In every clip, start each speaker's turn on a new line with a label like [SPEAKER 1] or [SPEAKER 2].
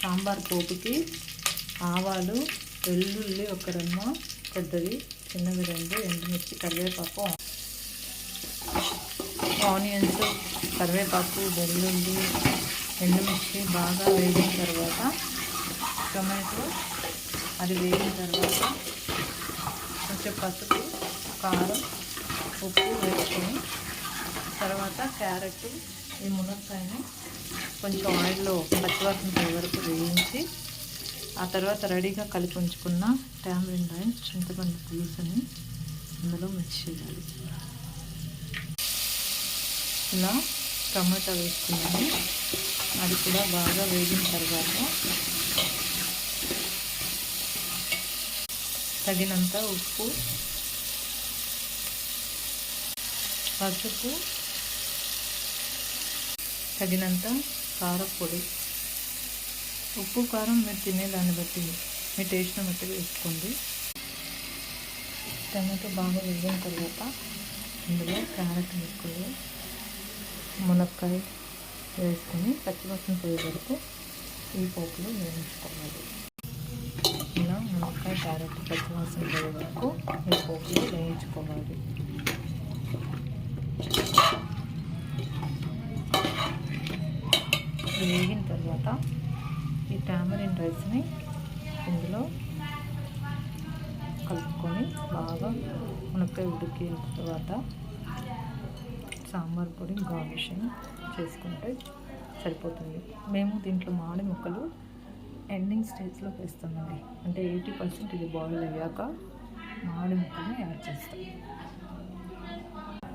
[SPEAKER 1] సాంబార్ పోపుకి ఆవాలు, వెల్లుల్లి ఒక రెమ్మ, పెద్దవి, చిన్నవి 2, ఎండుమిర్చి, కరివేపాకు, ఆనియన్స్, కరివేపాకు, వెల్లుల్లి, ఎండుమిర్చి బాగా వేగిన తర్వాత టొమాటో, అది వేగిన తర్వాత కొంచెం పసుపు, కారం, ఉప్పు వేసుకొని తర్వాత క్యారెట్, ఈ మునక్కాయని కొంచెం ఆయిల్లో పచ్చివాసన పోయే వరకు వేయించి ఆ తర్వాత రెడీగా కలిపి ఉంచుకున్న టామరిన్ రైస్, చింతపండు పులుసుని అందులో మిక్స్ చేయాలి. ఇలా టమాటా వేసుకున్నాము. అది కూడా బాగా వేగిన తర్వాత తగినంత ఉప్పు, పసుపు, తగినంత కారపొడి, ఉప్పు కారం మీరు తినేదాన్ని బట్టి మీ టేస్ట్ని బట్టి వేసుకోండి. టమాటో బాగా వేగిన తర్వాత ఇందులో క్యారెట్ ముక్కలు, మునక్కాయ వేసుకొని పచ్చివాసన పోయే వరకు ఈ పోపులో వేయించుకోవాలి. ఇలా మునక్కాయ, క్యారెట్ పచ్చివాసన పోయే వరకు ఈ పోపులో వేయించుకోవాలి. వేగిన తర్వాత ఈ టామరిన్ రైస్ని ఇందులో కలుపుకొని బాగా మునక్కాయ ఉడికిన తర్వాత సాంబార్ పొడి గార్నిషింగ్ చేసుకుంటే సరిపోతుంది. మేము దీంట్లో మామిడి ముక్కలు ఎండింగ్ స్టేజ్లో వేస్తామండి. అంటే 80% ఇది బాయిల్ అయ్యాక మామిడి ముక్కల్ని యాడ్ చేస్తాం.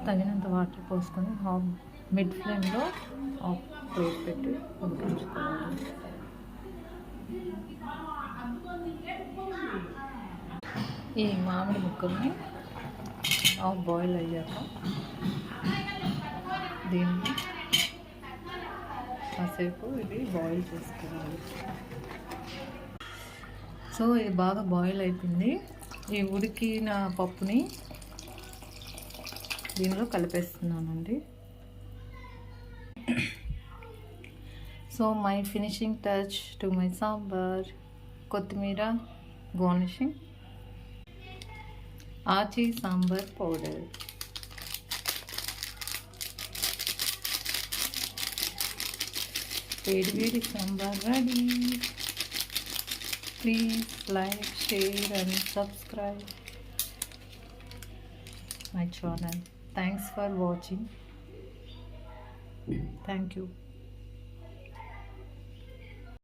[SPEAKER 1] తగినంత వాటర్ పోసుకొని మిడ్ ఫ్లేమ్లో ప్లేట్ పెట్టి ఉడికించుకోవాలి. ఈ మామిడి ముక్కల్ని బాయిల్ అయ్యాక దీన్ని కాసేపు ఇది బాయిల్ చేసుకోవాలి. సో ఇది బాగా బాయిల్ అయిపోయింది. ఈ ఉడికిన పప్పుని దీనిలో కలిపేస్తున్నానండి. So my finishing touch to my sambar, కొత్తిమీర గార్నిషింగ్, ఆచి సాంబార్ పౌడర్. వేడి sambar ready. Please like, share and subscribe my channel. Thanks for watching. Thank you.